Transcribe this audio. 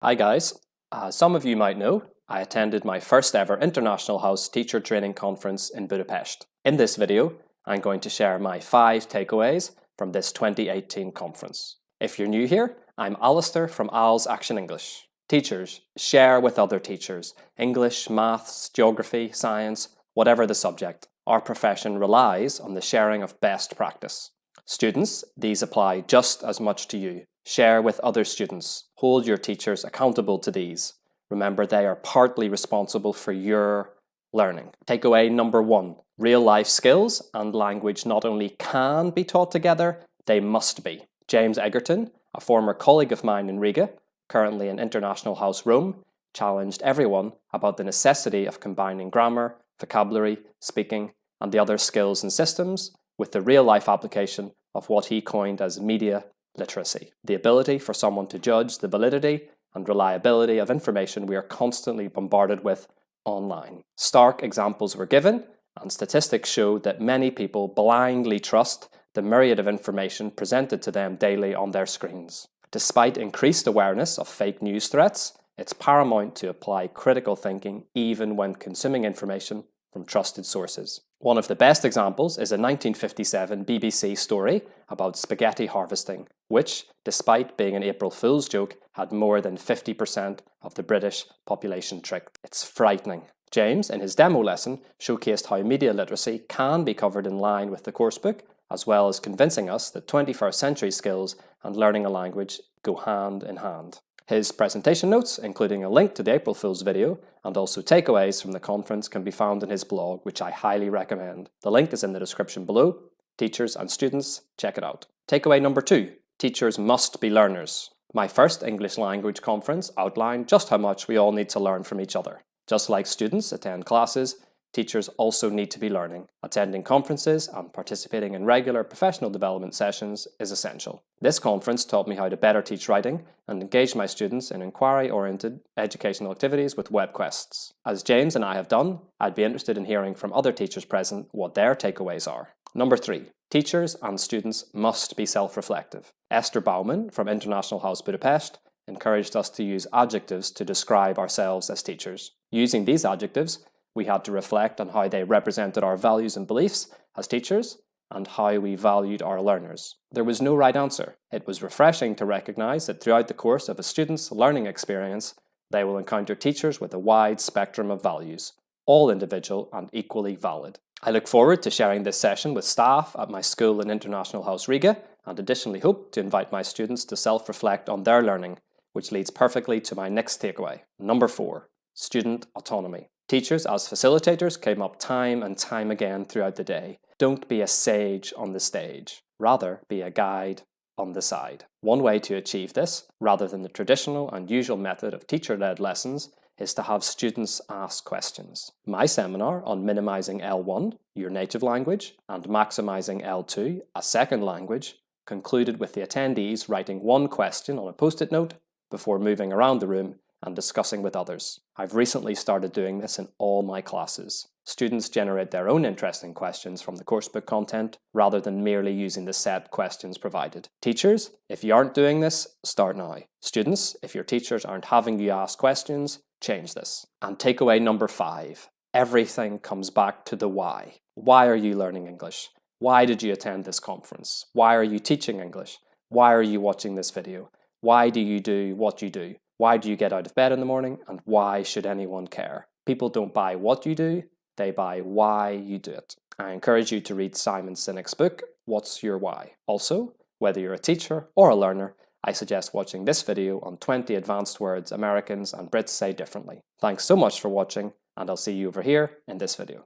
Hi guys, as some of you might know, I attended my first ever International House Teacher Training Conference in Budapest. In this video, I'm going to share my 5 takeaways from this 2018 conference. If you're new here, I'm Alistair from ALS Action English. Teachers, share with other teachers. English, maths, geography, science, whatever the subject. Our profession relies on the sharing of best practice. Students, these apply just as much to you. Share with other students. Hold your teachers accountable to these. Remember, they are partly responsible for your learning. Takeaway number 1. Real-life skills and language not only can be taught together, they must be. James Egerton, a former colleague of mine in Riga, currently in International House Rome, challenged everyone about the necessity of combining grammar, vocabulary, speaking, and the other skills and systems with the real-life application of what he coined as media literacy, the ability for someone to judge the validity and reliability of information we are constantly bombarded with online. Stark examples were given, and statistics show that many people blindly trust the myriad of information presented to them daily on their screens. Despite increased awareness of fake news threats, it's paramount to apply critical thinking even when consuming information from trusted sources. One of the best examples is a 1957 BBC story about spaghetti harvesting, which, despite being an April Fool's joke, had more than 50% of the British population tricked. It's frightening. James, in his demo lesson, showcased how media literacy can be covered in line with the coursebook, as well as convincing us that 21st century skills and learning a language go hand in hand. His presentation notes, including a link to the April Fool's video and also takeaways from the conference, can be found in his blog, which I highly recommend. The link is in the description below. Teachers and students, check it out. Takeaway number 2. Teachers must be learners. My first English language conference outlined just how much we all need to learn from each other. Just like students attend classes, teachers also need to be learning. Attending conferences and participating in regular professional development sessions is essential. This conference taught me how to better teach writing and engage my students in inquiry-oriented educational activities with web quests. As James and I have done, I'd be interested in hearing from other teachers present what their takeaways are. Number 3. Teachers and students must be self-reflective. Esther Baumann from International House Budapest encouraged us to use adjectives to describe ourselves as teachers. Using these adjectives, we had to reflect on how they represented our values and beliefs as teachers and how we valued our learners. There was no right answer. It was refreshing to recognize that throughout the course of a student's learning experience, they will encounter teachers with a wide spectrum of values, all individual and equally valid. I look forward to sharing this session with staff at my school in International House Riga, and additionally hope to invite my students to self-reflect on their learning, which leads perfectly to my next takeaway. Number 4. Student autonomy. Teachers as facilitators came up time and time again throughout the day. Don't be a sage on the stage. Rather, be a guide on the side. One way to achieve this, rather than the traditional and usual method of teacher-led lessons, is to have students ask questions. My seminar on minimizing L1, your native language, and maximizing L2, a second language, concluded with the attendees writing one question on a post-it note before moving around the room and discussing with others. I've recently started doing this in all my classes. Students generate their own interesting questions from the coursebook content rather than merely using the set questions provided. Teachers, if you aren't doing this, start now. Students, if your teachers aren't having you ask questions, change this. And takeaway number 5. Everything comes back to the why. Why are you learning English? Why did you attend this conference? Why are you teaching English? Why are you watching this video? Why do you do what you do? Why do you get out of bed in the morning, and why should anyone care? People don't buy what you do, they buy why you do it. I encourage you to read Simon Sinek's book, What's Your Why? Also, whether you're a teacher or a learner, I suggest watching this video on 20 advanced words Americans and Brits say differently. Thanks so much for watching, and I'll see you over here in this video.